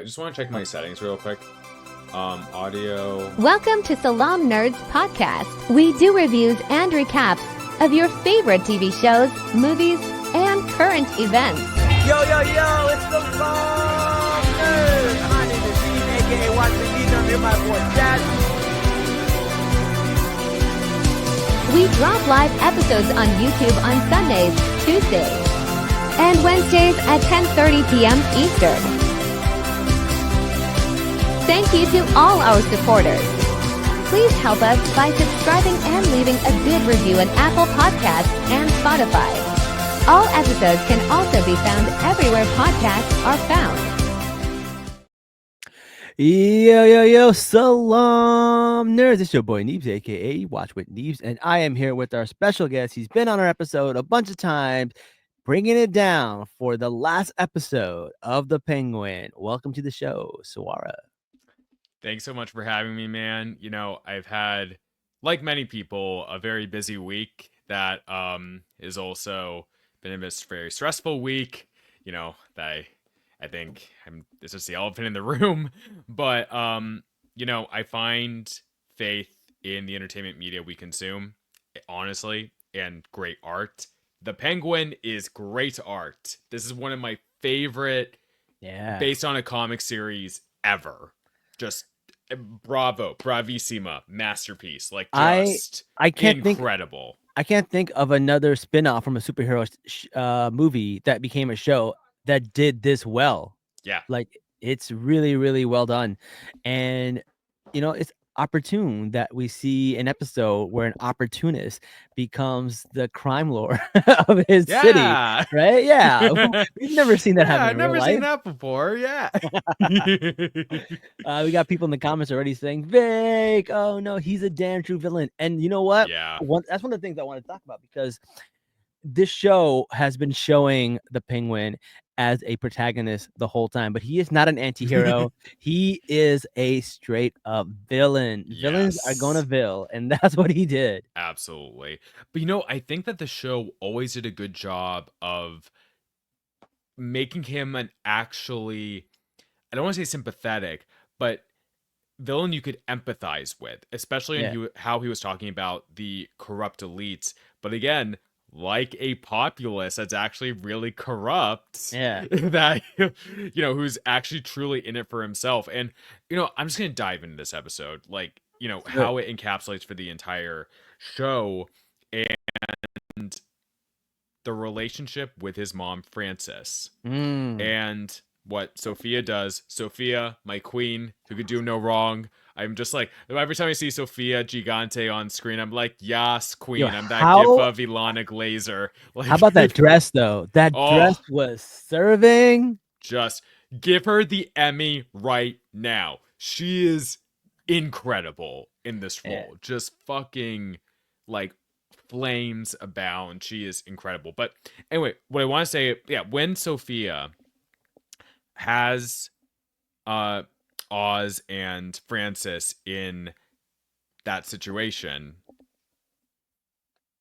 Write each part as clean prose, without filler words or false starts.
just want to check my settings real quick. Audio. Welcome to Salaam Nerds Podcast. We do reviews and recaps of your favorite TV shows, movies, and current events. Yo, it's the Salaam Nerds. My name is Steve, aka Watch Me Needs. I'm here my boy Chad. We drop live episodes on YouTube on Sundays, Tuesdays, and Wednesdays at 10:30 p.m. Eastern. Thank you to all our supporters. Please help us by subscribing and leaving a good review on Apple Podcasts and Spotify. All episodes can also be found everywhere podcasts are found. Yo, Salaam Nerds. It's your boy Neebs, aka Watch with Neebs, and I am here with our special guest. He's been on our episode a bunch of times, bringing it down for the last episode of The Penguin. Welcome to the show, Suara. Thanks so much for having me, man. You know, I've had, like many people, a very busy week that is also been a very stressful week. You know, that I think this is the elephant in the room. But, you know, I find faith in the entertainment media we consume, honestly, and great art. The Penguin is great art. This is one of my favorite, based on a comic series ever. Just bravissima, masterpiece. Like, just I can't incredible. I can't think of another spin-off from a superhero movie that became a show that did this well. Yeah. Like, it's really, really well done. And, you know, it's opportune that we see an episode where an opportunist becomes the crime lord of his city, right? Yeah. We've never seen that happen. I've never seen that before. Yeah. We got people in the comments already saying, Vic, oh no, he's a damn true villain. And you know what? Yeah. That's one of the things I want to talk about, because this show has been showing the Penguin as a protagonist the whole time, but he is not an anti-hero. He is a straight up villain. Yes. Villains are gonna vill, and that's what he did. Absolutely. But you know, I think that the show always did a good job of making him an actually, I don't want to say sympathetic, but villain you could empathize with, especially in how he was talking about the corrupt elites. But again, like a populace that's actually really corrupt, that, you know, who's actually truly in it for himself. And, you know, I'm just going to dive into this episode, like, you know, how it encapsulates for the entire show and the relationship with his mom, Frances, and what Sophia does. Sophia, my queen, who could do no wrong. I'm just like, every time I see Sophia Gigante on screen, I'm like, yes, queen. I'm that gif of Ilana Glazer. Like, how about that dress, though? That dress was serving. Just give her the Emmy right now. She is incredible in this role. Just fucking, like, flames abound. She is incredible. But anyway, what I want to say, when Sophia has Oz and Frances in that situation,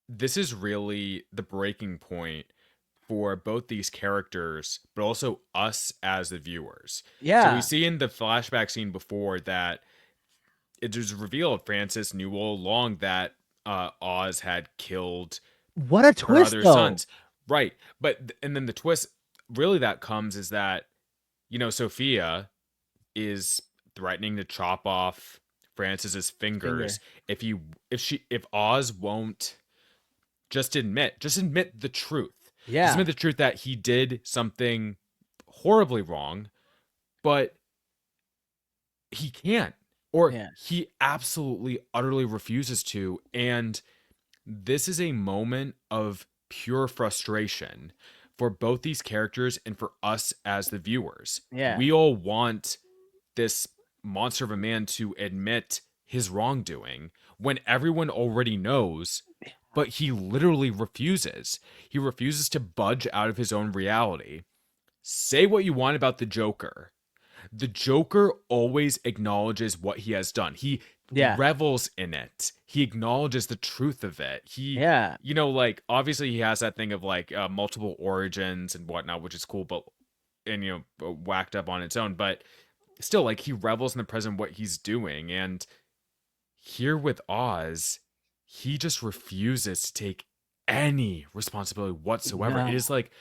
this is really the breaking point for both these characters, but also us as the viewers. Yeah. So we see in the flashback scene before that it was revealed Frances knew all along that Oz had killed what a twist, her other sons. Right. And then the twist really that comes is that, you know, Sophia is threatening to chop off Frances's fingers if Oz won't just admit the truth. Yeah. Just admit the truth that he did something horribly wrong, but he can't. Or he absolutely, utterly refuses to. And this is a moment of pure frustration for both these characters and for us as the viewers. Yeah. We all want this monster of a man to admit his wrongdoing when everyone already knows, but he literally refuses. He refuses to budge out of his own reality. Say what you want about the Joker. The Joker always acknowledges what he has done. He revels in it. He acknowledges the truth of it. He, you know, like, obviously he has that thing of like multiple origins and whatnot, which is cool, but, and, you know, whacked up on its own. But still, like, he revels in the present what he's doing. And here with Oz, he just refuses to take any responsibility whatsoever. It No. is like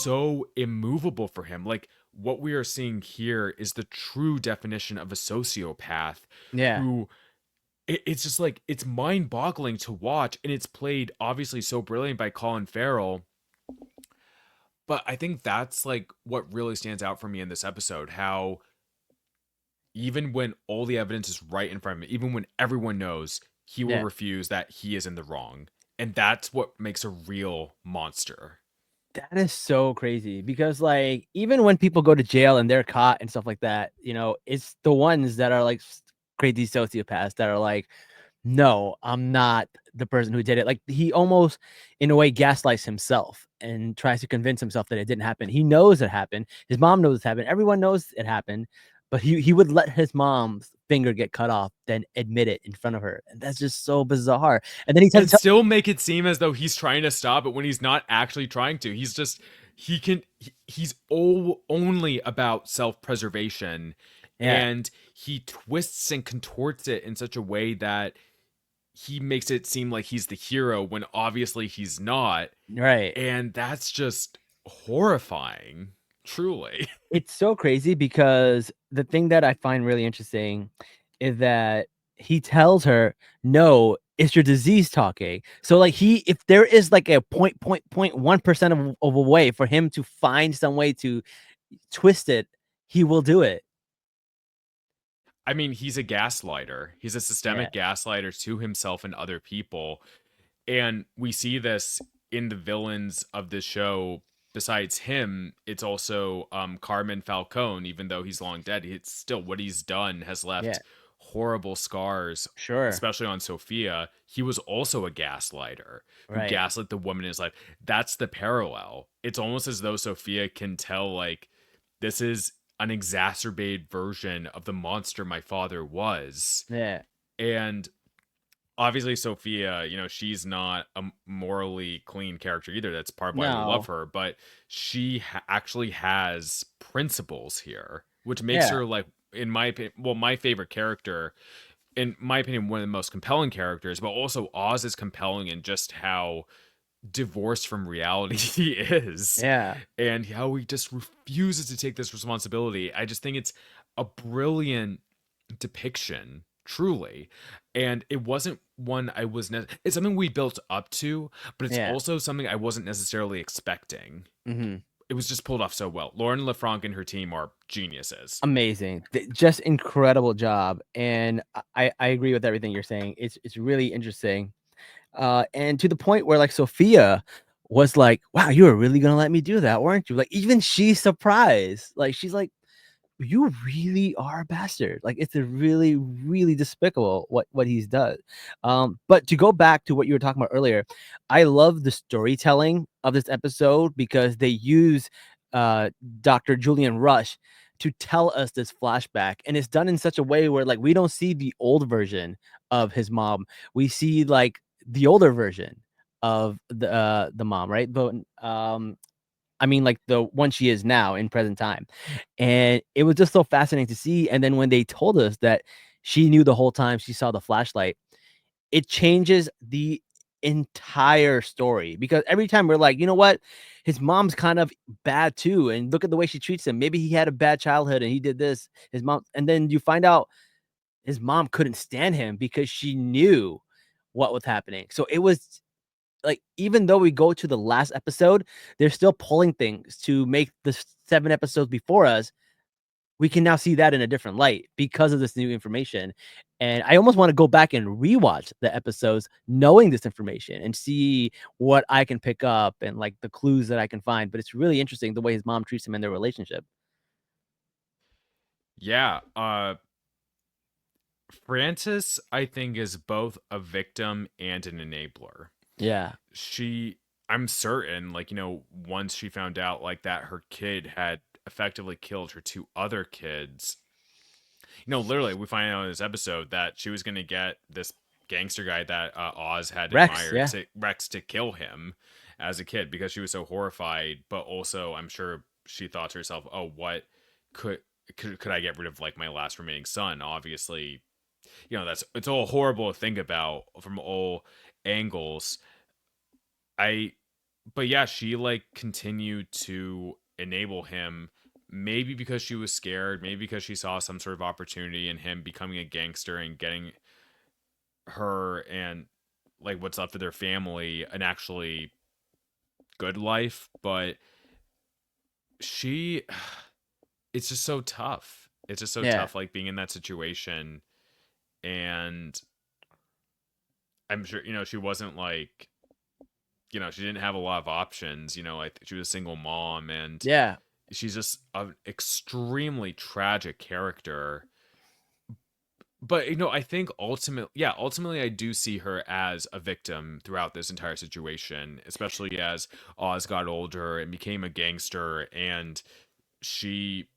so immovable for him. Like, what we are seeing here is the true definition of a sociopath Yeah. who it's just like it's mind-boggling to watch, and it's played obviously so brilliant by Colin Farrell. But I think that's like what really stands out for me in this episode, how even when all the evidence is right in front of him, even when everyone knows, he will Yeah. refuse that he is in the wrong. And that's what makes a real monster. That is so crazy because, like, even when people go to jail and they're caught and stuff like that, it's the ones that are like crazy sociopaths that are like, no, I'm not the person who did it. Like, he almost, in a way, gaslights himself and tries to convince himself that it didn't happen. He knows it happened. His mom knows it happened. Everyone knows it happened, but he would let his mom's finger get cut off, then admit it in front of her. And that's just so bizarre. And then he And said, still make it seem as though he's trying to stop it when he's not actually trying to. He's just he's only about self-preservation, yeah, and he twists and contorts it in such a way that he makes it seem like he's the hero when obviously he's not. right. And that's just horrifying, truly. It's so crazy because the thing that I find really interesting is that he tells her, "No, it's your disease talking." So, like, if there is like a 0.1% of a way for him to find some way to twist it, he will do it. I mean, he's a gaslighter. He's a Yeah, systemic gaslighter to himself and other people. And we see this in the villains of this show. Besides him, it's also Carmen Falcone. Even though he's long dead, it's still what he's done has yeah, left horrible scars, sure, especially on Sophia. He was also a gaslighter who right, gaslit the woman in his life. That's the parallel. It's almost as though Sophia can tell, like, this is an exacerbated version of the monster my father was. yeah, And obviously Sophia, she's not a morally clean character either. That's part of why we love no, her, but she actually has principles here, which makes yeah, her, like, in my opinion, well, my favorite character, in my opinion, one of the most compelling characters. But also Oz is compelling in just how divorced from reality he is, yeah, and how he just refuses to take this responsibility. I just think it's a brilliant depiction, truly. And it wasn't one I was it's something we built up to, but it's yeah. also something I wasn't necessarily expecting. Hmm. It was just pulled off so well. Lauren LaFranc and her team are geniuses. Amazing. Just incredible job. And I agree with everything you're saying. It's really interesting. And to the point where, like, Sophia was like, "Wow, you were really gonna let me do that, weren't you?" Like, even she's surprised. Like, she's like, "You really are a bastard." Like, it's a really, really despicable what he's done. But to go back to what you were talking about earlier, I love the storytelling of this episode because they use uh Dr. Julian Rush to tell us this flashback, and it's done in such a way where, like, we don't see the old version of his mom. We see, like, the older version of the mom, right? But I mean, like, the one she is now in present time. And it was just so fascinating to see. And then when they told us that she knew the whole time she saw the flashlight, it changes the entire story because every time we're like, you know what? His mom's kind of bad too. And look at the way she treats him. Maybe he had a bad childhood and he did this. His mom, and then you find out his mom couldn't stand him because she knew what was happening. So it was like, even though we go to the last episode, they're still pulling things to make the 7 episodes before us. We can now see that in a different light because of this new information. And I almost want to go back and rewatch the episodes knowing this information and see what I can pick up and, like, the clues that I can find. But it's really interesting the way his mom treats him in their relationship. Yeah, Frances, I think, is both a victim and an enabler. Yeah. She I'm certain, like, once she found out, like, that her kid had effectively killed her two other kids, literally we find out in this episode that she was going to get this gangster guy that Oz had Rex. admired, Yeah. to Rex, to kill him as a kid, because she was so horrified. But also, I'm sure she thought to herself, oh, what could could I get rid of like my last remaining son? Obviously, it's all horrible to think about from all angles. I but yeah, she like continued to enable him, maybe because she was scared, maybe because she saw some sort of opportunity in him becoming a gangster and getting her and like what's left of their family an actually good life. But she it's just so tough. It's just so Yeah. tough like being in that situation. And I'm sure, she wasn't like, she didn't have a lot of options. Like she was a single mom, and Yeah. she's just an extremely tragic character. But I think ultimately I do see her as a victim throughout this entire situation, especially as Oz got older and became a gangster, and she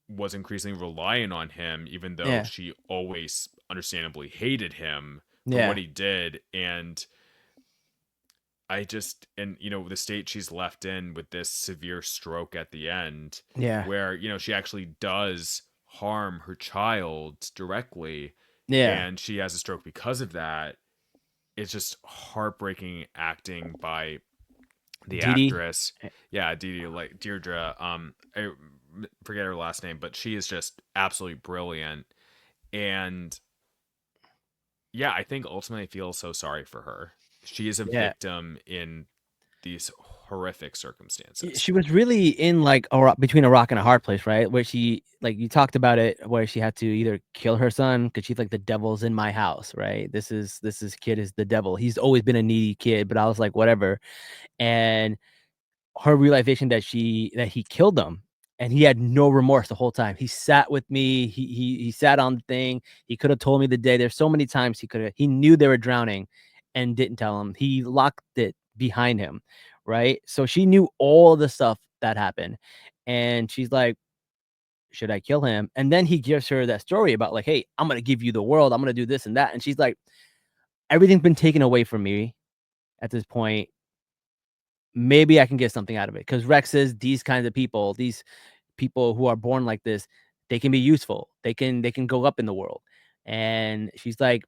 was increasingly relying on him, even though Yeah. she always understandably hated him for what Yeah. he did. And the state she's left in with this severe stroke at the end, Yeah. where, she actually does harm her child directly, Yeah. and she has a stroke because of that. It's just heartbreaking acting by the Dee Dee. actress. Yeah, Dee, like Deirdre. I forget her last name, but she is just absolutely brilliant. And yeah, I think ultimately I feel so sorry for her. She is a Yeah. victim in these horrific circumstances. She was really in like between a rock and a hard place, right? Where she, like, you talked about it, where she had to either kill her son because she's like, the devil's in my house, right? This is kid is the devil. He's always been a needy kid, but I was like, whatever. And her realization that he killed them, and he had no remorse the whole time. He sat with me. He sat on the thing. He could have told me the day. There's so many times he knew they were drowning and didn't tell him. He locked it behind him, right? So she knew all the stuff that happened, and she's like, should I kill him? And then he gives her that story about like, hey, I'm gonna give you the world. I'm gonna do this and that. And she's like, everything's been taken away from me at this point. Maybe I can get something out of it. Because Rex says these kinds of people, these people who are born like this, they can be useful. They can go up in the world. And she's like,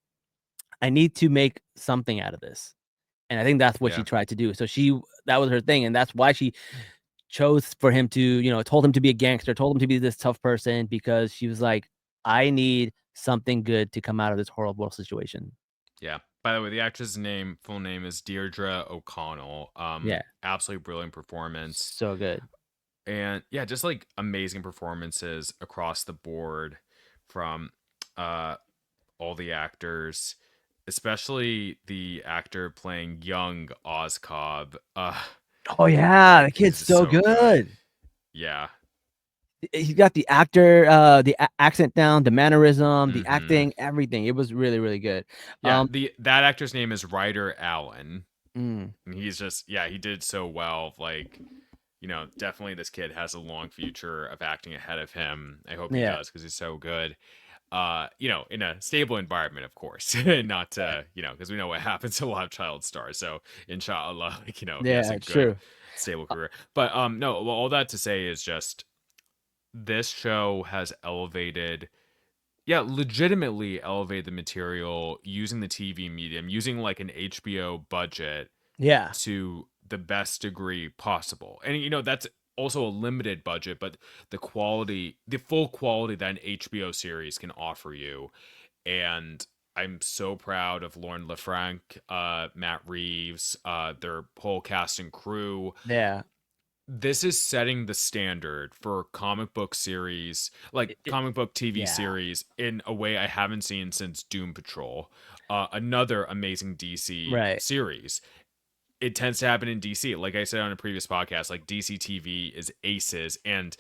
I need to make something out of this. And I think that's what she Yeah. tried to do. So that was her thing. And that's why she chose for him to, told him to be a gangster, told him to be this tough person, because she was like, I need something good to come out of this horrible situation. Yeah. By the way, the actress' full name is Deirdre O'Connell. Yeah. Absolutely brilliant performance. So good. And yeah, just like amazing performances across the board from uh all the actors, especially the actor playing young Oz Cobb. Oh yeah, the He's kid's just so so good. good. Yeah. He got the actor, the accent down, the mannerism, the Mm-hmm. acting, everything. It was really, really good. Yeah, the that actor's name is Ryder Allen. Mm, And he's just, yeah, he did so well. Like, definitely this kid has a long future of acting ahead of him. I hope he yeah, does because he's so good. In a stable environment, of course, not yeah, because we know what happens to a lot of child stars. So inshallah, like, he has yeah, a it's good true. stable career. But no, well, all that to say is just this show has elevated, yeah, legitimately elevated the material using the TV medium, using like an HBO budget Yeah, to the best degree possible. And that's also a limited budget, but the full quality that an HBO series can offer you. And I'm so proud of Lauren LaFranc, Matt Reeves, their whole cast and crew. yeah, This is setting the standard for comic book series, like comic book TV yeah, series, in a way I haven't seen since Doom Patrol, another amazing DC right. series. It tends to happen in DC. Like I said on a previous podcast, like DC TV is aces, and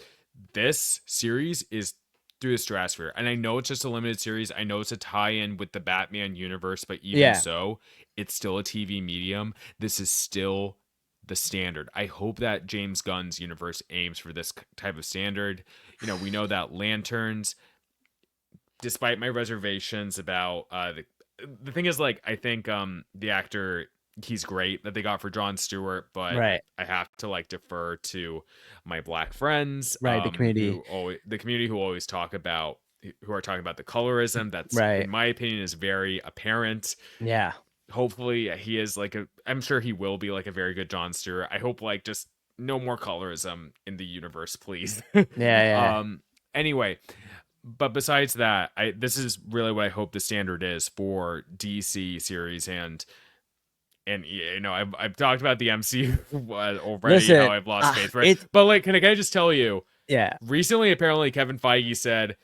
this series is through the stratosphere. And I know it's just a limited series. I know it's a tie-in with the Batman universe, but even Yeah, so, it's still a TV medium. This is still the standard. I hope that James Gunn's universe aims for this type of standard. We know that Lanterns, despite my reservations about the thing is, like, I think the actor he's great that they got for Jon Stewart, but Right. I have to like defer to my black friends, Right. The community. the community who always talk about who are talking about the colorism that's Right. in my opinion is very apparent. Yeah. Hopefully he is like I'm sure he will be like a very good Jon Stewart. I hope like just no more colorism in the universe, please. Yeah. Anyway, but besides that, this is really what I hope the standard is for DC series, and you know I've talked about the MCU already, how Listen, I've lost faith for it. it's But like, can I just tell you? yeah. Recently, apparently, Kevin Feige said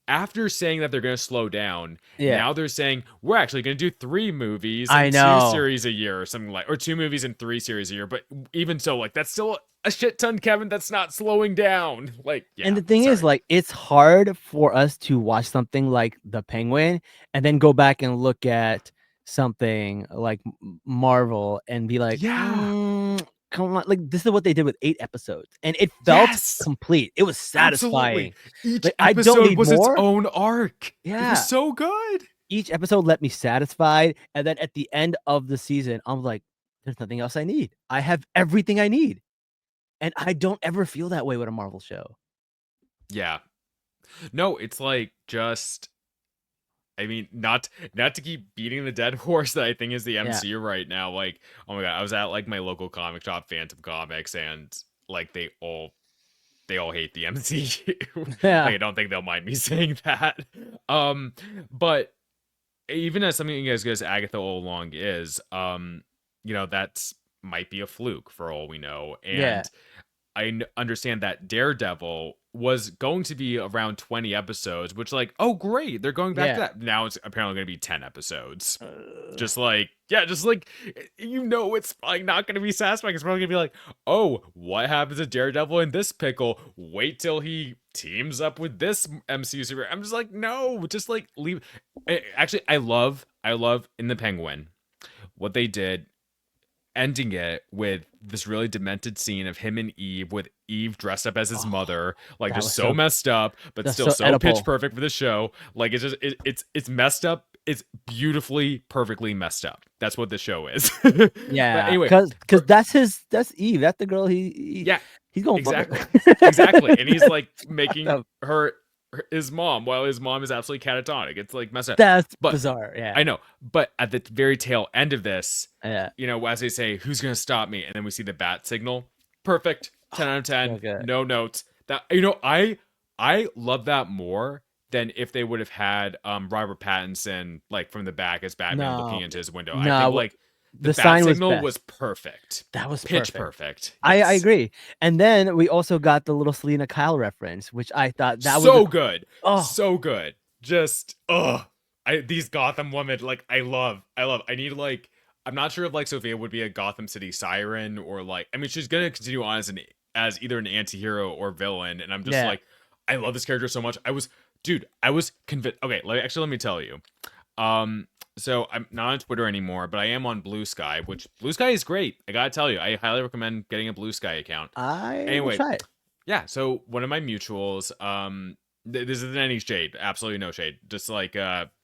after saying that they're going to slow down, Yeah. now they're saying we're actually going to do 3 movies I and 2 know. series a year or something like, or 2 movies and 3 series a year. But even so, like that's still a shit ton, Kevin. That's not slowing down. Like, yeah. And the thing is, sorry. like, it's hard for us to watch something like The Penguin and then go back and look at something like Marvel and be like, Yeah. come on, like this is what they did with 8 episodes, and it felt Yes. complete. It was Absolutely. satisfying. Each Like, I don't episode need was its more. own arc. It Yeah. was so good. Each episode let me satisfied, and then at the end of the season, I'm like, there's nothing else I need. I have everything I need. And I don't ever feel that way with a Marvel show. Yeah. No, it's like just I mean, not to keep beating the dead horse that I think is the Yeah. MCU right now. Like, oh my god, I was at like my local comic shop, Phantom Comics, and like they all hate the MCU. Yeah. Like, I don't think they'll mind me saying that. But even as something as good as Agatha all along is, you know, that's might be a fluke for all we know. Yeah. And understand that Daredevil was going to be around 20 episodes, which like, oh great, they're going back to Yeah. that. Now it's apparently going to be 10 episodes. Just like, yeah, just like, you know, it's like not going to be satisfying. It's probably going to be like, oh, what happens to Daredevil in this pickle? Wait till he teams up with this MCU super. I'm just like, no, just like leave. Actually, I love in the Penguin what they did, ending it with this really demented scene of him and Eve, with Eve dressed up as his mother, like that just was so so- messed up, but that's still so so pitch Oedipal. perfect for the show. Like it's just it's messed up. It's beautifully, perfectly messed up. That's what the show is. Yeah. But anyway, because that's Eve. That's the girl yeah, he's going exactly, for. exactly. And he's like making up. her his mom, while his mom is absolutely catatonic. It's like messed up. That's But bizarre. Yeah. I know, but at the very tail end of this, Yeah. you know, as they say, who's gonna stop me? And then we see the bat signal. Perfect. 10 out of 10. so good. No notes. That, you know, I love that more than if they would have had Robert Pattinson like from the back as Batman No. looking into his window. No, I think like the bat sign was signal best. was perfect. That was Pitch perfect. perfect. I Yes. agree. And then we also got the little Selena Kyle reference, which I thought that was so good. Oh. So good. Just these Gotham women, like I love. I need like, I'm not sure if like Sophia would be a Gotham City siren, or like, I mean, she's gonna continue on as either an anti-hero or villain, and I'm just like, I love this character so much. I was convinced. Okay, let me tell you. So I'm not on Twitter anymore, but I am on Blue Sky, which Blue Sky is great. I gotta tell you, I highly recommend getting a Blue Sky account. Anyway, will try it. Yeah, so one of my mutuals, this isn't any shade, absolutely no shade. Just like,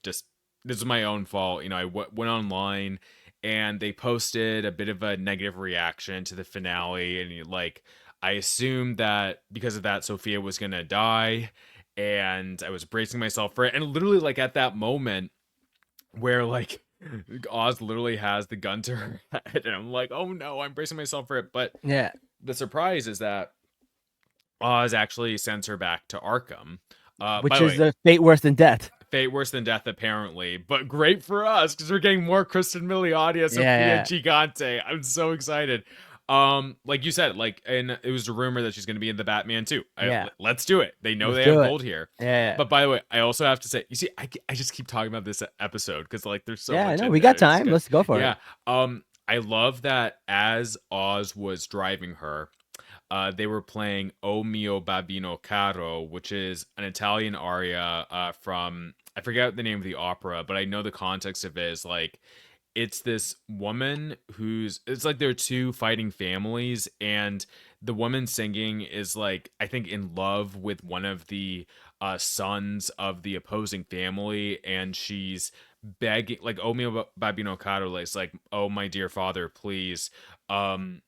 just this is my own fault. You know, I went online and they posted a bit of a negative reaction to the finale, and like, I assumed that because of that, Sophia was gonna die, and I was bracing myself for it. And literally, like at that moment where like Oz literally has the gun to her head, and I'm like, oh no, I'm bracing myself for it. But Yeah. the surprise is that Oz actually sends her back to Arkham, Which by the is way, the fate worse than death. fate worse than death apparently, but great for us because we're getting more Kristen Milioti as Sophia Yeah. Gigante. I'm so excited. Like you said, like, and it was a rumor that she's going to be in the Batman too. Yeah. Let's do it. They know Let's they do have it. gold here. Yeah. But by the way, I also have to say, you see, I just keep talking about this episode because like there's so much. No, in we there. got It's time. good. Let's go for Yeah. it. I love that as Oz was driving her, they were playing O Mio Babino Caro, which is an Italian aria from, I forget the name of the opera, but I know the context of it is like, it's this woman it's like there are two fighting families, and the woman singing is like, I think, in love with one of the sons of the opposing family, and she's begging, like "Oh mio babino caro," it's like "Oh my dear father, please." Um,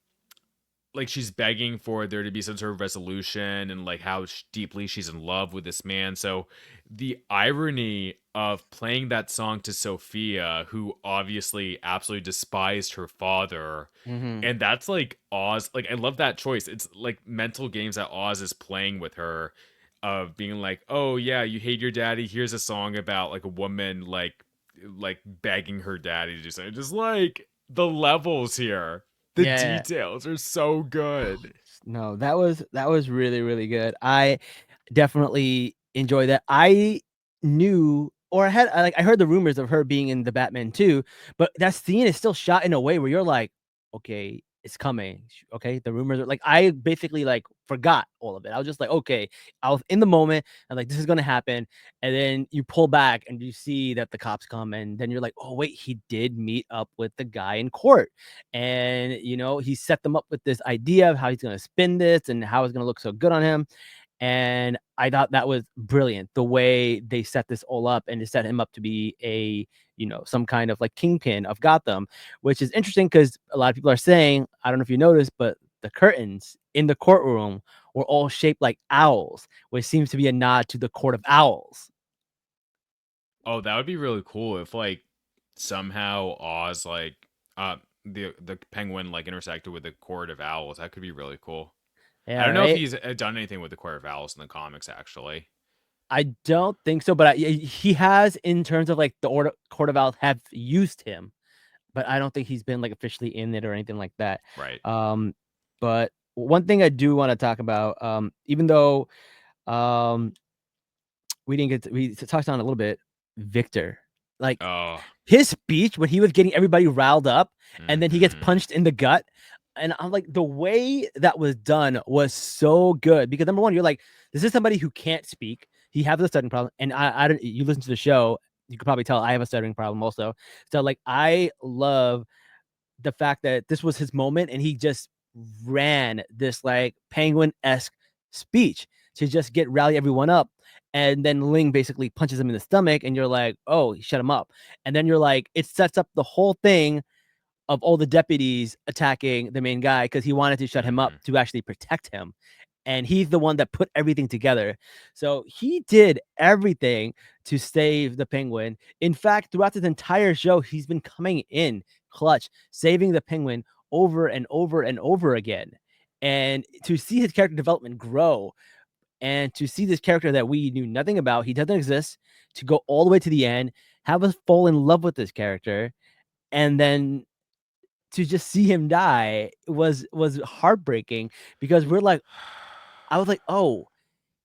like she's begging for there to be some sort of resolution, and like how deeply she's in love with this man. So the irony of playing that song to Sophia, who obviously absolutely despised her father, Mm-hmm. and that's like Oz. Like I love that choice. It's like mental games that Oz is playing with her, of being like, "Oh yeah, you hate your daddy. Here's a song about like a woman like begging her daddy to do something." Just like the levels here, the Yeah. details are so good. No, that was really, really good. I definitely enjoy that. I knew, or I heard the rumors of her being in the Batman too, but that scene is still shot in a way where you're like, okay, it's coming. Okay, the rumors are like, I basically like forgot all of it. I was just like, okay, I was in the moment and like this is gonna happen, and then you pull back and you see that the cops come, and then you're like, oh wait, he did meet up with the guy in court, and he set them up with this idea of how he's gonna spin this and how it's gonna look so good on him. And I thought that was brilliant, the way they set this all up and to set him up to be a, some kind of like kingpin of Gotham, which is interesting because a lot of people are saying, I don't know if you noticed, but the curtains in the courtroom were all shaped like owls, which seems to be a nod to the Court of Owls. Oh, that would be really cool if like somehow Oz like the penguin like intersected with the Court of Owls. That could be really cool. I Yeah, don't know if right. he's done anything with the Court of Owls in the comics actually. I don't think so, but he has in terms of like the Court of Owls have used him, but I don't think he's been like officially in it or anything like that. Right. Um, but one thing I do want to talk about, even though um we touched on it a little bit, Victor, like Oh. his speech when he was getting everybody riled up, and then he gets Mhm. punched in the gut. And I'm like, the way that was done was so good because number one, you're like, this is somebody who can't speak. He has a stuttering problem, and I don't. You listen to the show, you could probably tell I have a stuttering problem also. So like, I love the fact that this was his moment and he just ran this like penguin-esque speech to just rally everyone up. And then Ling basically punches him in the stomach, and you're like, oh, he shut him up. And then you're like, it sets up the whole thing of all the deputies attacking the main guy because he wanted to shut him up Mhm. to actually protect him. And he's the one that put everything together. So he did everything to save the penguin. In fact, throughout this entire show, he's been coming in clutch, saving the penguin over and over and over again. And to see his character development grow and to see this character that we knew nothing about, he doesn't exist, to go all the way to the end, have us fall in love with this character, and then to just see him die was heartbreaking because I was like, "Oh,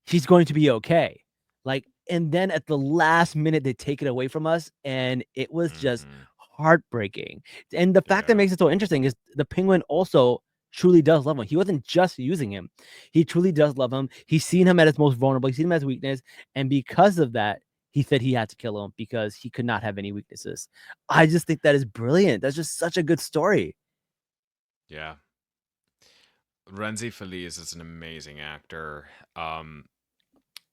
he's going to be okay." Like, and then at the last minute they take it away from us, and it was just Mhm. heartbreaking. And the fact that Yeah. makes it so interesting is the penguin also truly does love him. He wasn't just using him. He truly does love him. He's seen him at his most vulnerable. He's seen him as weakness, and because of that, he said he had to kill him because he could not have any weaknesses. I just think that is brilliant. That's just such a good story. Yeah. Renzi Feliz is an amazing actor. I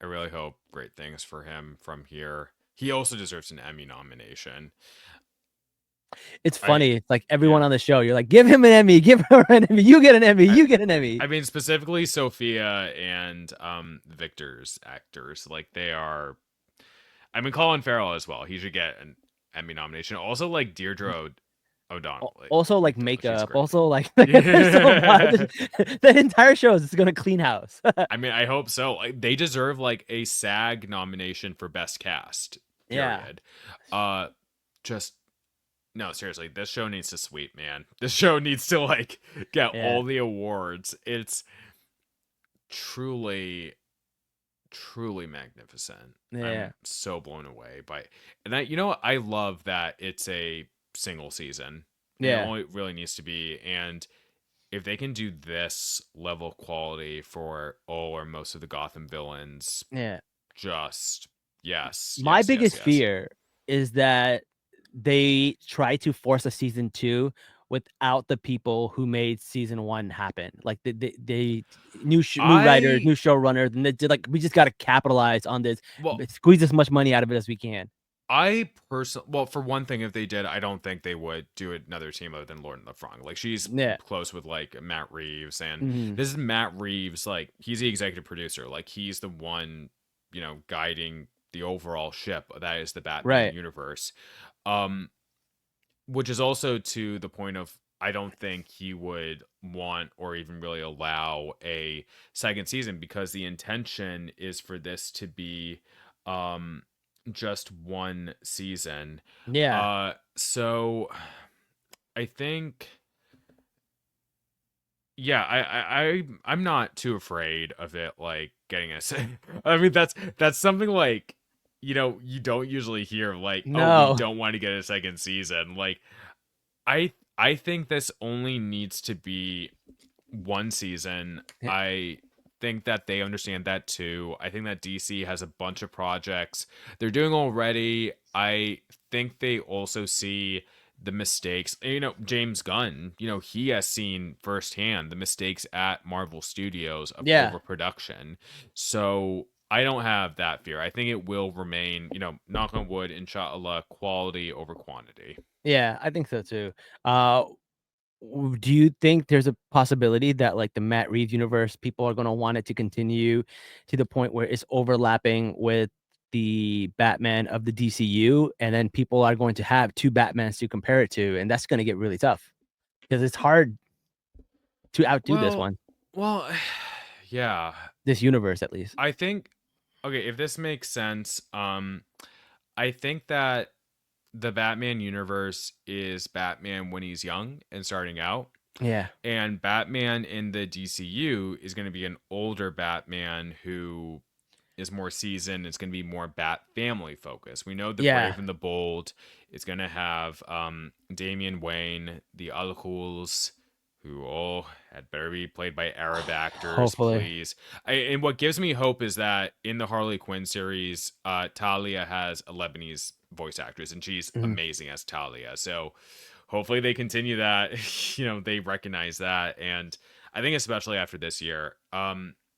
really hope great things for him from here. He also deserves an Emmy nomination. It's I funny. It's like everyone Yeah. on the show, you're like, give him an Emmy, give her an Emmy, you get an Emmy, I you get an Emmy. I mean specifically Sophia and Victor's actors. Like they are, I mean Colin Farrell as well. He should get an Emmy nomination. Also like O'Donnell. Like Also, like McDowell. She's makeup. great. Also, like there's so much. Yeah. The entire show is just gonna clean house. I mean, I hope so. Like, they deserve like a SAG nomination for best cast. Yeah, Period. Uh, just no, seriously, this show needs to sweep, man. This show needs to like get yeah, all the awards. It's truly, truly magnificent. yeah, I'm so blown away by, and I love that it's a single season, and it yeah, only really needs to be. And if they can do this level of quality for all or most of the Gotham villains, yeah. just yes, My yes, yes, biggest yes. fear is that they try to force a season two without the people who made season one happen. Like they new writers, I new showrunners, and they did like we just got to capitalize on this, well, squeeze as much money out of it as we can. I personally, well, for one thing, if they did, I don't think they would do another team other than Lord and LeFranc. Like, she's Yeah. close with like Matt Reeves, and Mhm. this is Matt Reeves. Like, he's the executive producer. Like, he's the one, guiding the overall ship that is the Batman Right. universe. Um, which is also to the point of I don't think he would want or even really allow a second season because the intention is for this to be um just one season. Yeah. So I think yeah, I'm not too afraid of it like getting a I mean that's something like you don't usually hear like, oh, we No. don't want to get a second season. Like I think this only needs to be one season. Yeah. I think that they understand that too. I think that DC has a bunch of projects they're doing already. I think they also see the mistakes. James Gunn, he has seen firsthand the mistakes at Marvel Studios of Yeah. overproduction. So I don't have that fear. I think it will remain, knock on wood, inshallah, quality over quantity. Yeah, I think so too. Uh, do you think there's a possibility that like the Matt Reeves universe, people are gonna want it to continue to the point where it's overlapping with the Batman of the DCU, and then people are going to have two Batmans to compare it to, and that's gonna get really tough because it's hard to outdo this Well, one, well, yeah. this universe at least. I think okay, if this makes sense, I think that the Batman universe is Batman when he's young and starting out, Yeah, and Batman in the DCU is going to be an older Batman who is more seasoned. It's going to be more Bat family focused. We know the yeah, Brave and the Bold is going to have Damian Wayne, the Al Ghuls, who had better be played by Arab actors, hopefully. please. And what gives me hope is that in the Harley Quinn series, Talia has a Lebanese voice actress, and she's Mhm. amazing as Talia. So hopefully they continue that. They recognize that, and I think especially after this year,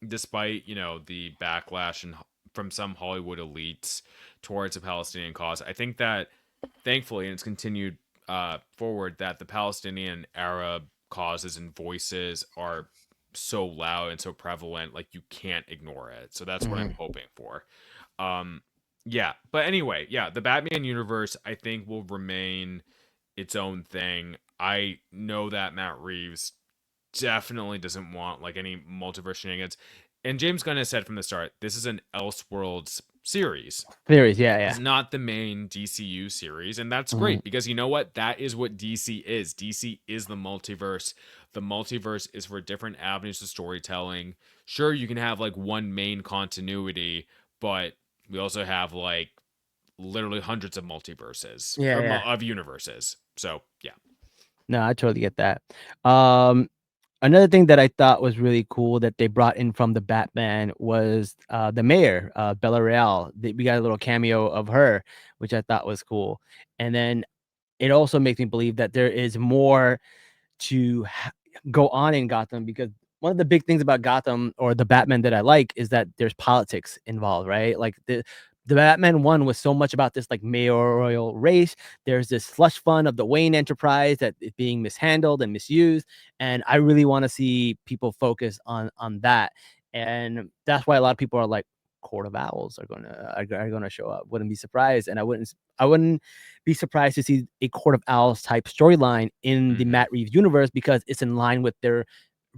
despite the backlash and from some Hollywood elites towards the Palestinian cause, I think that thankfully, and it's continued forward, that the Palestinian Arab causes and voices are so loud and so prevalent, like you can't ignore it. So that's what I'm Mhm. hoping for. Um, yeah, but anyway, yeah, the Batman universe I think will remain its own thing. I know that Matt Reeves definitely doesn't want like any multiverse shenanigans. And James Gunn has said from the start, this is an Elseworlds series. Theories, yeah, yeah. It's not the main DCU series, and that's Mhm. great because you know what? That is what DC is. DC is the multiverse. The multiverse is for different avenues of storytelling. Sure, you can have like one main continuity, but we also have like literally hundreds of multiverses Yeah, or yeah. of universes. So, yeah. No, I totally get that. Um, Another thing that I thought was really cool that they brought in from the Batman was the mayor, Bella Real. We got a little cameo of her, which I thought was cool. And then it also makes me believe that there is more to go on in Gotham because one of the big things about Gotham or the Batman that I like is that there's politics involved, right? Like the Batman one was so much about this like mayoral race. There's this slush fund of the Wayne Enterprise that is being mishandled and misused, and I really want to see people focus on that. And that's why a lot of people are like, Court of Owls are gonna show up. Wouldn't be surprised, and I wouldn't be surprised to see a Court of Owls type storyline in the Hmm. Matt Reeves universe because it's in line with their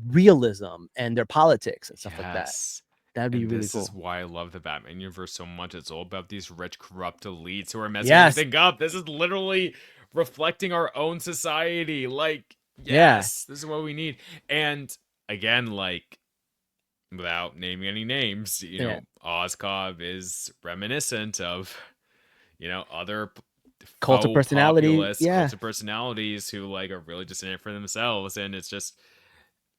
realism and their politics and stuff like that. Yes. That'd be And really this is cool. why I love the Batman universe so much. It's all about these rich, corrupt elites who are messing Yes. everything up. This is literally reflecting our own society. Like, Yeah. yes, this is what we need. And again, like, without naming any names, Yeah. Ozcov is reminiscent of, other Cult of faux personality. populist Yeah. cult of personalities who like are really just in it for themselves. And it's just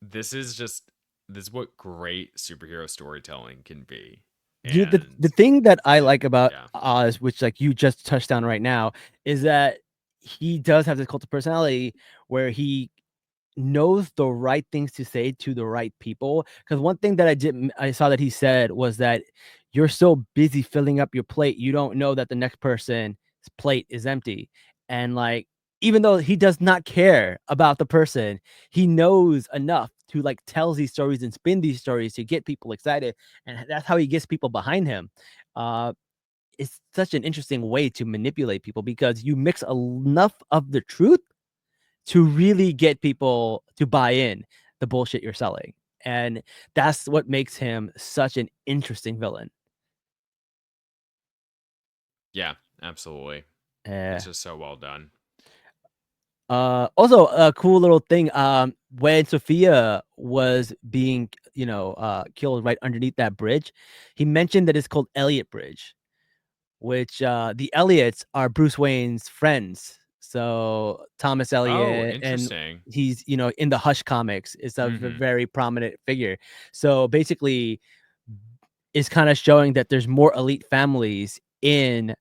this is just this is what great superhero storytelling can be. The And thing that I yeah, like about yeah. Oz, which like you just touched on right now, is that he does have this cult of personality where he knows the right things to say to the right people. Because one thing that I saw that he said was that you're so busy filling up your plate, you don't know that the next person's plate is empty. And like, even though he does not care about the person, he knows enough to like tell these stories and spin these stories to get people excited. And that's how he gets people behind him. Uh, it's such an interesting way to manipulate people because you mix enough of the truth to really get people to buy in the bullshit you're selling. And that's what makes him such an interesting villain. Yeah, absolutely. Eh. It's just so well done. Also a cool little thing, when Sophia was being, killed right underneath that bridge, he mentioned that it's called Elliot Bridge, which, the Elliots are Bruce Wayne's friends. So, Thomas Oh, Elliot, and interesting. he's, in the Hush comics, is a Mhm. very prominent figure. So, basically, it's kinda showing that there's more elite families in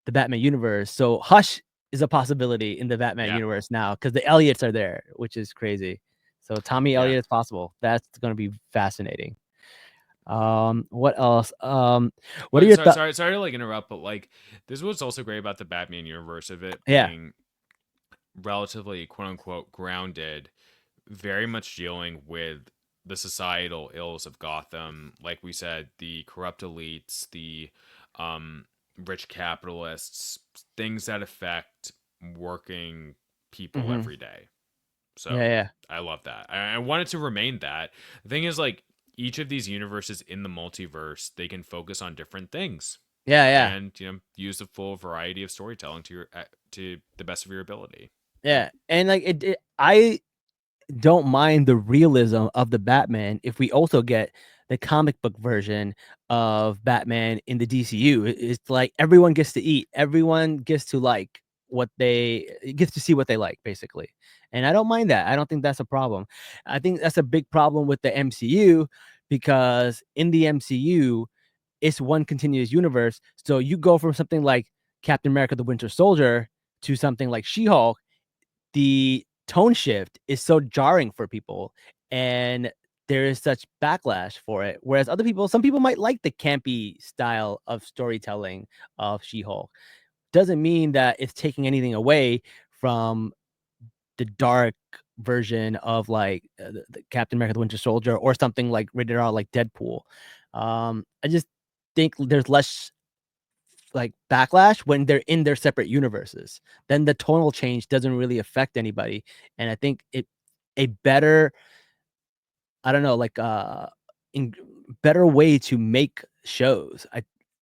the Batman universe. So Hush is a possibility in the Batman Yeah. universe now because the Elliots are there, which is crazy. So Tommy Yeah. Elliott is possible. That's gonna be fascinating. What else? What are But your thoughts? sorry to like interrupt, but like this was also great about the Batman universe of it Yeah. being relatively quote unquote grounded, very much dealing with the societal ills of Gotham. Like we said, the corrupt elites, the um, rich capitalists, things that affect working people Mhm. every day. Yeah, So yeah. I love that. I want it to remain that. The thing is, like, each of these universes in the multiverse, they can focus on different things Yeah, yeah. and use the full variety of storytelling to the best of your ability. Yeah. And like I don't mind the realism of the Batman if we also get the comic book version of Batman in the DCU. It's like everyone gets to eat, everyone gets to like what they gets to see what they like, basically. And I don't mind that. I don't think that's a problem. I think that's a big problem with the MCU because in the MCU, it's one continuous universe. So you go from something like Captain America the Winter Soldier to something like She-Hulk, the tone shift is so jarring for people and there is such backlash for it. Whereas some people might like the campy style of storytelling of She-Hulk. Doesn't mean that it's taking anything away from the dark version of like the Captain America the Winter Soldier or something like rated R like Deadpool. I just think there's less like backlash when they're in their separate universes. Then the tonal change doesn't really affect anybody. And I think a better, I don't know, like in better way to make shows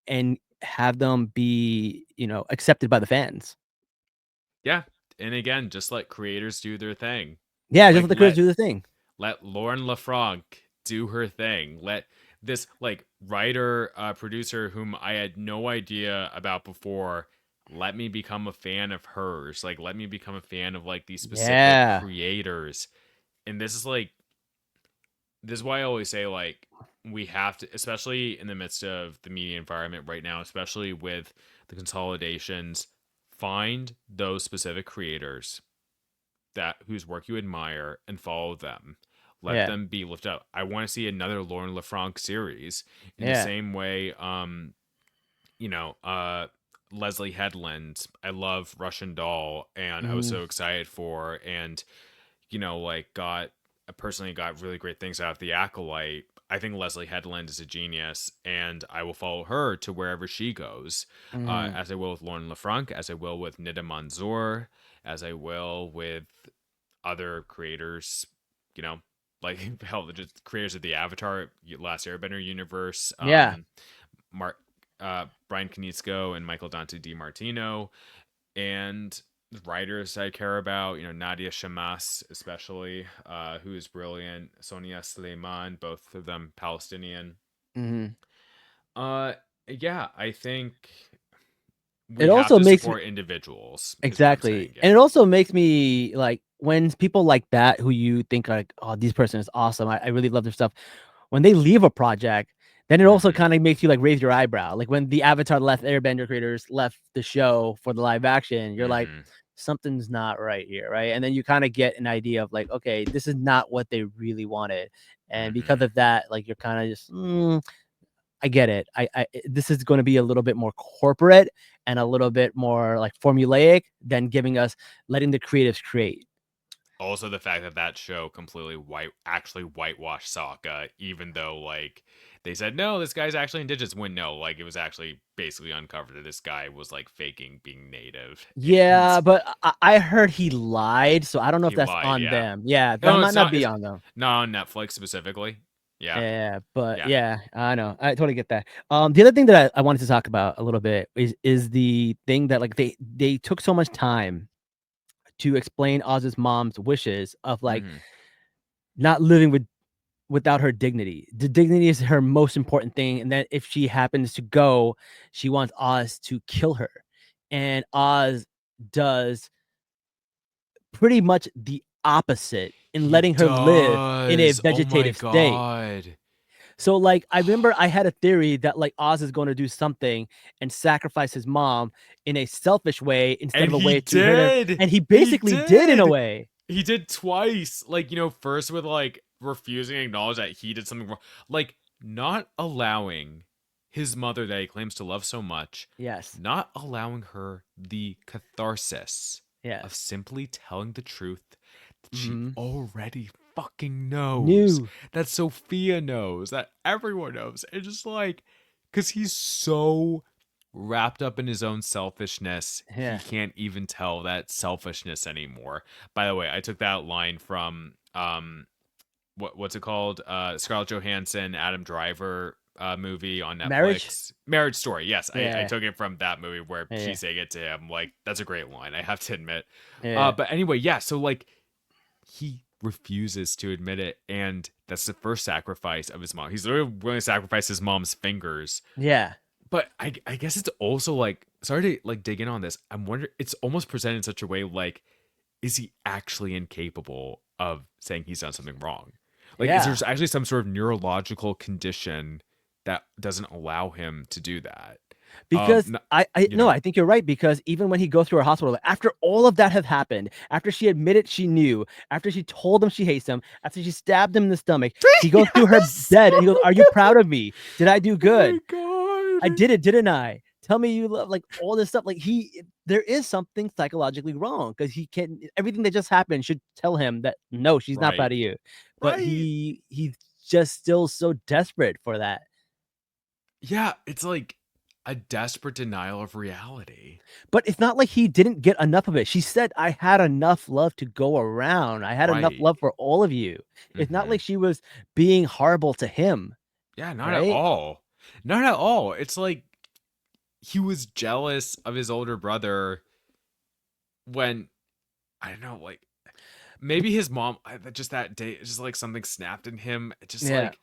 and have them be, accepted by the fans. Yeah, and again, just let creators do their thing. Yeah, just let Like the creators do the thing. let Lauren LaFranc do her thing. Let this like writer producer whom I had no idea about before let me become a fan of hers. Like let me become a fan of like these specific Yeah. creators. And this is why I always say like we have to, especially in the midst of the media environment right now, especially with the consolidations, find those specific creators that whose work you admire and follow them. Let Yeah. them be lifted up. I want to see another Lauren LaFranc series in the Yeah. same way. You know, Leslie Headland. I love Russian Doll, and I was Mhm. so excited for, and like got I personally got really great things out of the Acolyte. I think Leslie Headland is a genius, and I will follow her to wherever she goes, Mhm. as I will with Lauren LaFranc, as I will with Nida Manzoor, as I will with other creators, you know, like hell, the just creators of the Avatar Last Airbender universe, Yeah. Mark, Brian Konietzko and Michael Dante DiMartino, and writers I care about, Nadia Shamas, especially, who is brilliant, Sonia Sleiman, both of them Palestinian. Mhm. Uh, yeah, I think It we have also to makes me support individuals, is what I'm exactly. saying. And Yeah. it also makes me like when people like that who you think like, oh, this person is awesome. I really love their stuff. When they leave a project, then it also Mm-hmm. kind of makes you like raise your eyebrow. Like when the Avatar Left Airbender creators left the show for the live action, you're like, Mm-hmm. something's not right here, right? And then you kind of get an idea of like, okay, this is not what they really wanted. And because Mm-hmm. of that, like you're kind of just I get it. This is going to be a little bit more corporate and a little bit more like formulaic than letting the creatives create. Also, the fact that that show completely actually whitewashed Sokka, even though like they said no, this guy's actually indigenous. When no, like it was actually basically uncovered that this guy was like faking being native, and Yeah, but I heard he lied, so I don't know if he that's lied. on Yeah, them. Yeah, that no, might it's not not. be It's on them. not on Netflix specifically. Yeah, Yeah, but yeah. yeah, I know. I totally get that. The other thing that I wanted to talk about a little bit is the thing that like they took so much time to explain Oz's mom's wishes of like Hmm. not living without her dignity. The dignity is her most important thing, and that if she happens to go, she wants Oz to kill her. And Oz does pretty much the opposite in He letting her live in a does. Oh my vegetative state. god. So, like, I remember I had a theory that like Oz is going to do something and sacrifice his mom in a selfish way instead And of a he way to hurt her, did. and he He basically did in a did. way. He did twice. Like, first with like refusing to acknowledge that he did something wrong. Like, not allowing his mother that he claims to love so much, Yes, not allowing her the catharsis of yes. simply telling the truth that she Mhm. already fucking knows, New. that Sophia knows, that everyone knows. It's just like, because he's so wrapped up in his own selfishness, he Yeah. can't even tell that selfishness anymore. By the way, I took that line from what's it called? Scarlett Johansson, Adam Driver movie on Marriage? Netflix. Marriage Story. Yes, I Yeah. took it from that movie where Yeah. she's saying it to him. Like, that's a great line, I have to admit. Yeah. But anyway, yeah, so like he refuses to admit it, and that's the first sacrifice of his mom. He's literally willing to sacrifice his mom's fingers. Yeah. But I guess it's also like, sorry to like dig in on this. I'm wondering, it's almost presented in such a way like, is he actually incapable of saying he's done something wrong? Like, is there Yeah. actually some sort of neurological condition that doesn't allow him to do that? Because No, I no, I think you're right, because even when he goes to her hospital, after all of that had happened, after she admitted she knew, after she told him she hates him, after she stabbed him in the stomach, he goes to her yes. bed and he goes, "Are you proud of me? Did I do Oh my good? I god. did it, didn't I? Tell me you love," like all this stuff. Like there is something psychologically wrong because he can everything that just happened should tell him that no, she's not Right. proud of you. But Right. he's just still so desperate for that. Yeah, it's like a desperate denial of reality. But it's not like he didn't get enough of it. She said, "I had enough love to go around. I had enough Right. love for all of you." It's not Hmm. like she was being horrible to him, Yeah, not at right? all. Not at all. It's like he was jealous of his older brother when, I don't know, like maybe his mom, just that day, it's just like something snapped in him. It just Yeah, like,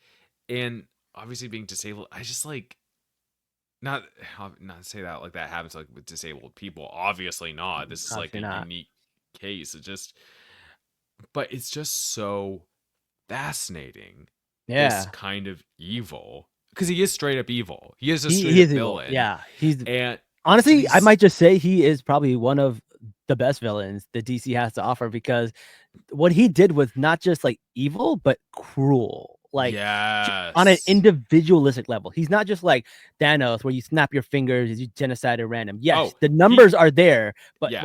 and obviously being disabled, I just like, not not to say that like that happens like with disabled people. Obviously not. This is like obviously a not. unique case. It just, but it's just so fascinating, this Yeah. kind of evil, because he is straight up evil. He is a straight He up is evil. villain, Yeah, he's and but honestly, I he's might just say he is probably one of the best villains that DC has to offer because what he did was not just like evil, but cruel. Like on an yes. individualistic level. He's not just like Thanos where you snap your fingers, you genocide at random. Yes, Oh, the he, numbers are there, but yeah.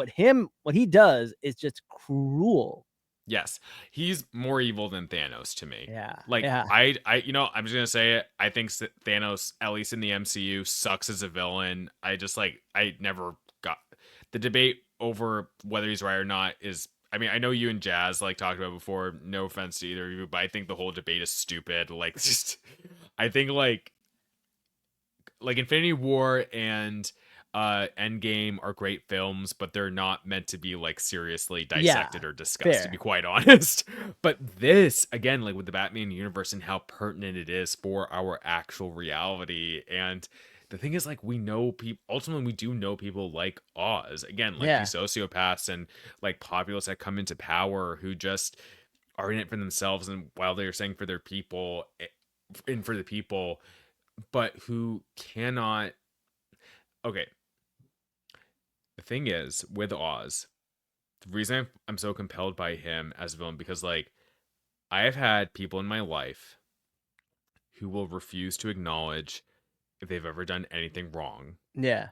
what he does is just cruel. Yes, he's more evil than Thanos to me. Yeah. Like Yeah. I'm just gonna say it. I think Thanos, at least in the MCU, sucks as a villain. I never got the debate over whether he's right or not. Is, I mean, I know you and Jazz like talked about before. No offense to either of you, but I think the whole debate is stupid. Like, just I think like Infinity War and Endgame are great films, but they're not meant to be like seriously Yeah. dissected or discussed, to be Fair. quite honest. But this, again, like with the Batman universe and how pertinent it is for our actual reality. And the thing is, like, we know people, ultimately we do know people like Oz, again, like Yeah. these sociopaths and like populace that come into power who just are in it for themselves, and while they're saying for their people and for the people, but who cannot. Okay, the thing is with Oz, the reason I'm so compelled by him as a villain, because like I have had people in my life who will refuse to acknowledge if they've ever done anything wrong, Yeah.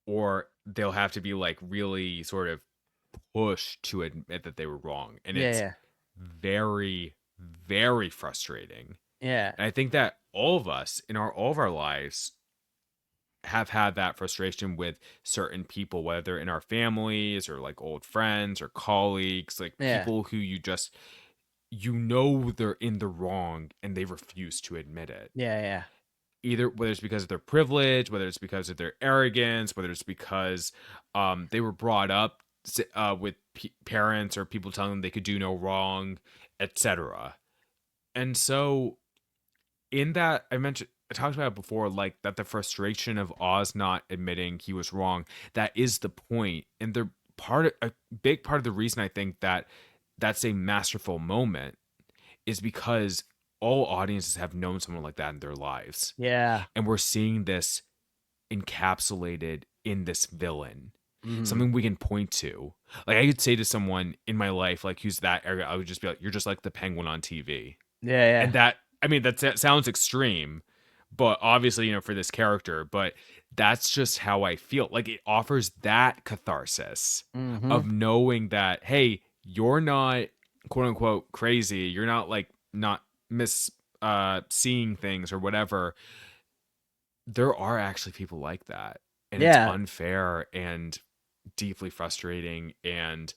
or they'll have to be like really sort of pushed to admit that they were wrong. And Yeah. it's Yeah. very, very frustrating. Yeah. And I think that all of us in all of our lives have had that frustration with certain people, whether in our families or like old friends or colleagues, like Yeah. people who you know they're in the wrong and they refuse to admit it. Yeah. Yeah. Either whether it's because of their privilege, whether it's because of their arrogance, whether it's because they were brought up with parents or people telling them they could do no wrong, etc. And so in that I talked about it before, like that the frustration of Oz not admitting he was wrong, that is the point. And a big part of the reason I think that that's a masterful moment is because all audiences have known someone like that in their lives. Yeah. And we're seeing this encapsulated in this villain. Mhm. Something we can point to. Like I could say to someone in my life, like who's that area, I would just be like, "You're just like the penguin on TV." Yeah. And Yeah. that, I mean, that sounds extreme, but obviously, for this character, but that's just how I feel. Like it offers that catharsis Mhm. of knowing that, hey, you're not quote unquote crazy. You're not like not miss seeing things or whatever. There are actually people like that. And it's Yeah. unfair and deeply frustrating, and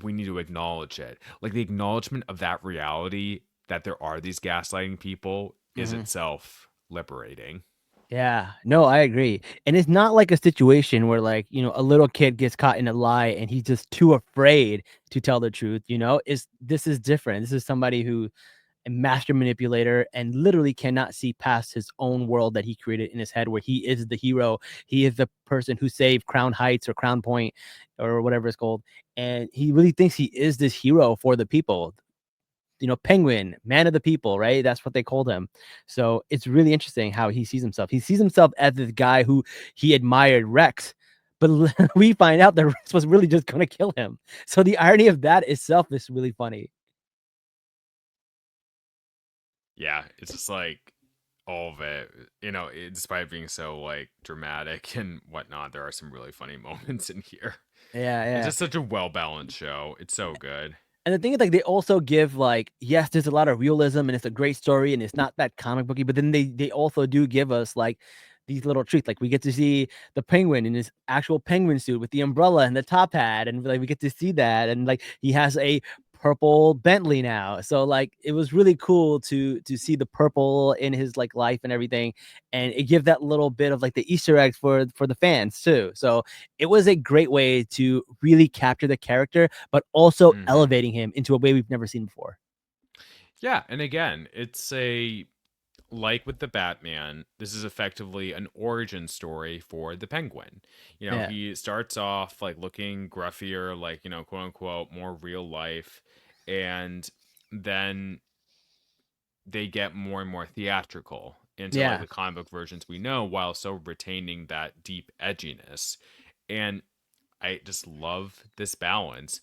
we need to acknowledge it. Like the acknowledgement of that reality that there are these gaslighting people is Mhm. itself liberating. Yeah, no, I agree. And it's not like a situation where like, a little kid gets caught in a lie and he's just too afraid to tell the truth, This is different. This is somebody who a master manipulator and literally cannot see past his own world that he created in his head where he is the hero. He is the person who saved Crown Heights or Crown Point or whatever it's called. And he really thinks he is this hero for the people. Penguin, man of the people, right? That's what they called him. So it's really interesting how he sees himself. He sees himself as this guy who he admired, Rex, but we find out that Rex was really just going to kill him. So the irony of that itself is really funny. Yeah, it's just like all of it, despite being so like dramatic and whatnot, there are some really funny moments in here. Yeah, It's yeah. just such a well balanced show. It's so good. And the thing is, like, they also give like, yes, there's a lot of realism and it's a great story and it's not that comic booky, but then they also do give us like these little treats. Like we get to see the penguin in his actual penguin suit with the umbrella and the top hat, and like we get to see that, and like he has a purple Bentley now. So like it was really cool to see the purple in his like life and everything, and it give that little bit of like the Easter eggs for the fans too. So it was a great way to really capture the character, but also Hmm. elevating him into a way we've never seen before. Yeah, and again, it's a like with the Batman, this is effectively an origin story for the Penguin. Yeah, He starts off like looking gruffier, like, quote unquote, more real life. And then they get more and more theatrical into like yeah, the comic book versions we know, while still retaining that deep edginess. And I just love this balance.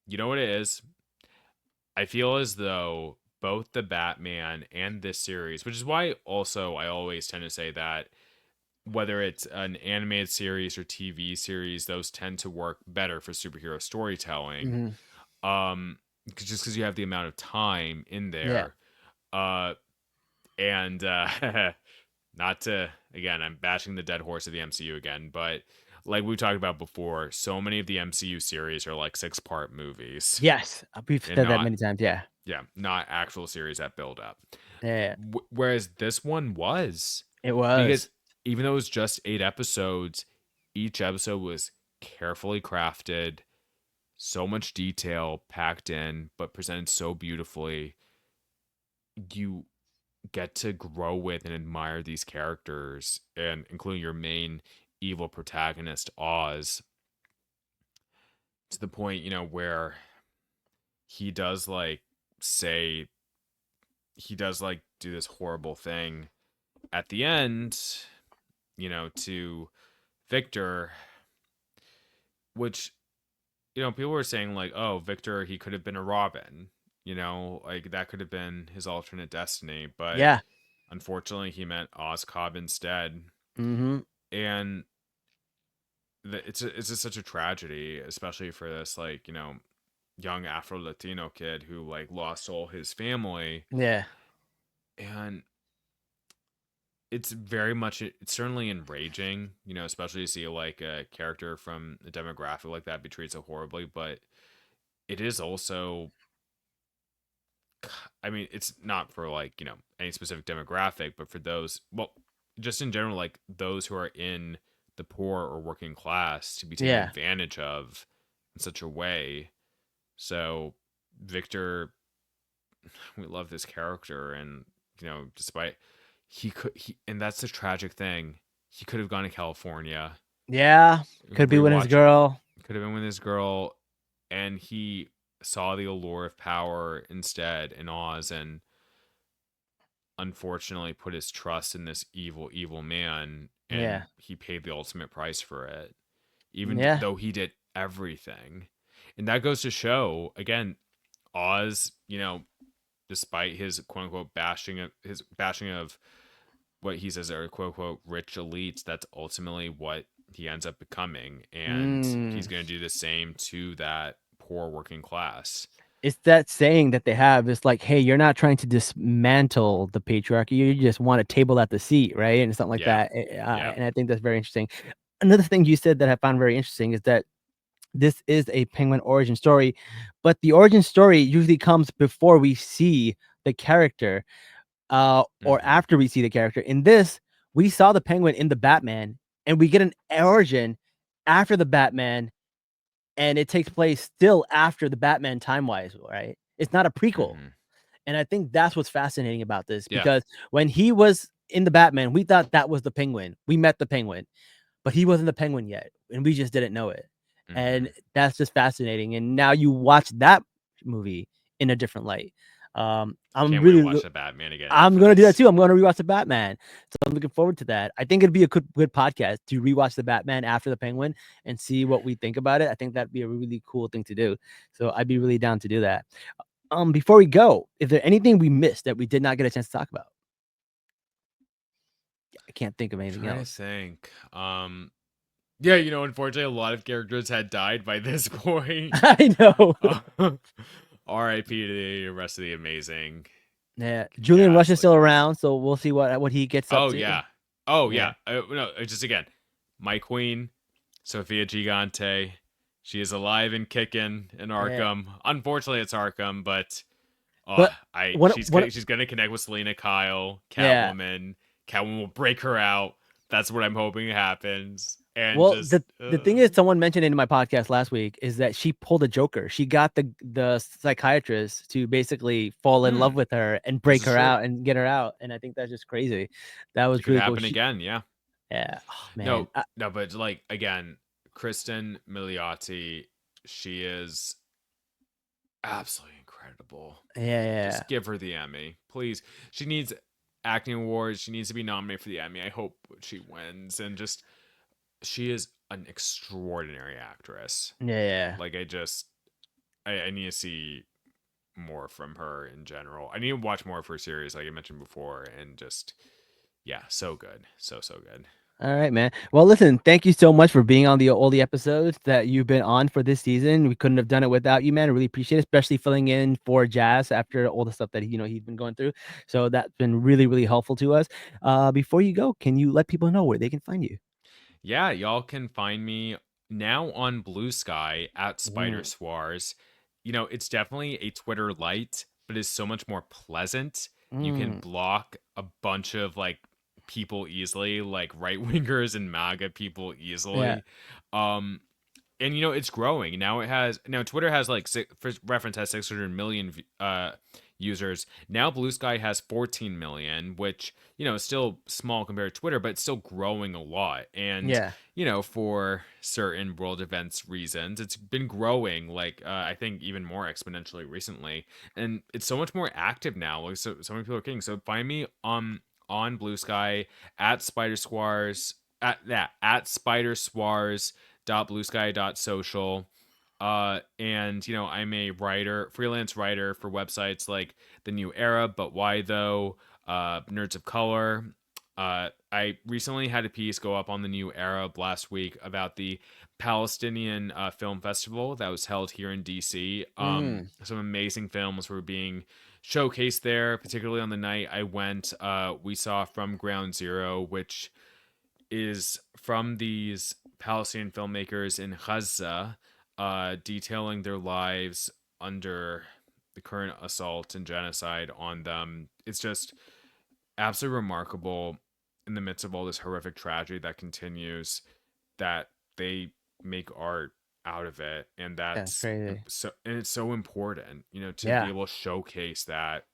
You know what it is? I feel as though both the Batman and this series, which is why also I always tend to say that whether it's an animated series or TV series, those tend to work better for superhero storytelling. hmm Um, just because you have the amount of time in yeah, there. Uh, and not to again, I'm bashing the dead horse of the MCU again, but like we talked about before, so many of the MCU series are like 6-part movies yes, we've and said that not many times. Yeah, yeah, not actual series that build up. yeah, Whereas this one was, it because was. even though it was just 8 episodes, each episode was carefully crafted, so much detail packed in, but presented so beautifully. You get to grow with and admire these characters, and including your main evil protagonist, Oz, to the point, where he does like say, he does like do this horrible thing at the end, to Victor, which, people were saying like, oh, Victor, he could have been a Robin, like that could have been his alternate destiny. But Yeah, Unfortunately, he met Oz Cobb instead, Mm-hmm. and it's just such a tragedy, especially for this young Afro Latino kid who lost all his family, Yeah. and it's very much it's certainly enraging, especially to see a character from a demographic like that be treated so horribly, but it is also, I mean, it's not for any specific demographic, but for those, well, just in general, like those who are in the poor or working class to be taken Yeah. advantage of in such a way. So Victor, we love this character, and despite and that's the tragic thing. He could have gone to California, Yeah. Could be with his rewatch, girl. could have been with his girl, and he saw the allure of power instead in Oz, and unfortunately put his trust in this evil, evil man, Yeah. and he paid the ultimate price for it, even Yeah. though he did everything. And that goes to show, again, Oz, despite his quote unquote bashing of what he says are quote unquote rich elites, that's ultimately what he ends up becoming. And he's Mm. going to do the same to that poor working class. It's that saying that they have. It's like, hey, you're not trying to dismantle the patriarchy. You just want a table at the seat, right? And something like Yeah. that. Yeah. And I think that's very interesting. Another thing you said that I found very interesting is that this is a penguin origin story, but the origin story usually comes before we see the character, or Mm-hmm. after we see the character. In this, we saw the penguin in the Batman, and we get an origin after the Batman, and it takes place still after the Batman time wise, right? It's not a prequel. Mm-hmm. And I think that's what's fascinating about this, Yeah. because when he was in the Batman, we thought that was the penguin. We met the penguin, but he wasn't the penguin yet, and we just didn't know it. Mm-hmm. And that's just fascinating. And now you watch that movie in a different light. I'm Can't wait to really watch the Batman again I'm after gonna do that this. too. I'm gonna rewatch the Batman. So I'm looking forward to that. I think it'd be a good podcast to rewatch the Batman after the Penguin and see what we think about it. I think that'd be a really cool thing to do. So I'd be really down to do that. Before we go, is there anything we missed that we did not get a chance to talk about? I can't think of anything Trying to else. think. Yeah, unfortunately, a lot of characters had died by this point. I know. Uh, R.I.P. to the rest of the amazing Yeah, Julian Rush cast. is still around, so we'll see what he gets up Oh to. yeah, oh Yeah, yeah. No, just again, my queen, Sophia Gigante. She is alive and kicking in yeah. Arkham. Unfortunately, it's Arkham, but But I what she's what? she's gonna connect with Selena Kyle, Yeah. Catwoman. Catwoman will break her out. That's what I'm hoping happens. And Well, just the thing is, someone mentioned in my podcast last week is that she pulled a Joker. She got the psychiatrist to basically fall in love hmm, with her and this break is her true. out and get her out. And I think that's just crazy. That It was could really cool. happen She, again. Yeah. yeah, oh, man, No, no, but again, Kristen Milioti, she is absolutely incredible. yeah, yeah, Just give her the Emmy, please. She needs acting awards. She needs to be nominated for the Emmy. I hope she wins. And just she is an extraordinary actress. yeah, yeah. Like I need to see more from her in general. I need to watch more of her series, like I mentioned before, and just yeah, so good, so good. All right, man. Well, listen, thank you so much for being on all the episodes that you've been on for this season. We couldn't have done it without you, man. I really appreciate it, especially filling in for Jazz after all the stuff that he's been going through. So that's been really, really helpful to us. Before you go, can you let people know where they can find you? Yeah, y'all can find me now on Blue Sky at Spider Mm, Swars. It's definitely a Twitter light, but it's so much more pleasant. You can mm, block a bunch of people easily, like right wingers and MAGA people yeah, easily. Um, and it's growing now. Twitter has for reference, has 600 million users. Now Blue Sky has 14 million, which is still small compared to Twitter, but it's still growing a lot. And yeah, for certain world events reasons, it's been growing I think even more exponentially recently, and it's so much more active now. Like so many people are king. So find me on Blue Sky at Spider Squars at Spider Swars bluesky.social. And I'm a freelance writer for websites like The New Era, But Why Though, Nerds of Color. I recently had a piece go up on the New Arab last week about the Palestinian Film Festival that was held here in DC. Some amazing films were being showcased there, particularly on the night I went. We saw From Ground Zero, which is from these Palestinian filmmakers in Gaza, detailing their lives under the current assault and genocide on them. It's just absolutely remarkable in the midst of all this horrific tragedy that continues that they make art out of it, and Yeah, it's that's crazy. so, and it's so important, to be Yeah. able to showcase it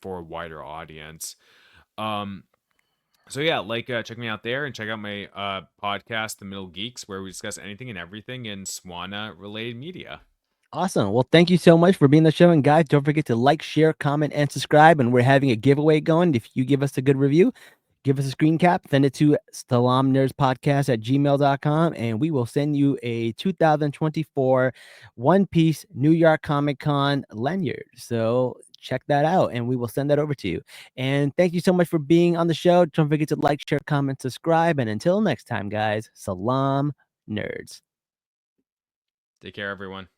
for a wider audience. um so yeah, check me out there and check out my podcast, The Middle Geeks, where we discuss anything and everything in Swana related media. Awesome. Well, thank you so much for being on the show. And guys, don't forget to like, share, comment, and subscribe. And we're having a giveaway going. If you give us a good review, give us a screen cap, send it to salamnerdspodcast@gmail.com, and we will send you a 2024 One Piece New York Comic Con lanyard. So check that out, and we will send that over to you. And thank you so much for being on the show. Don't forget to like, share, comment, subscribe. And until next time, guys, Salam Nerds. Take care, everyone.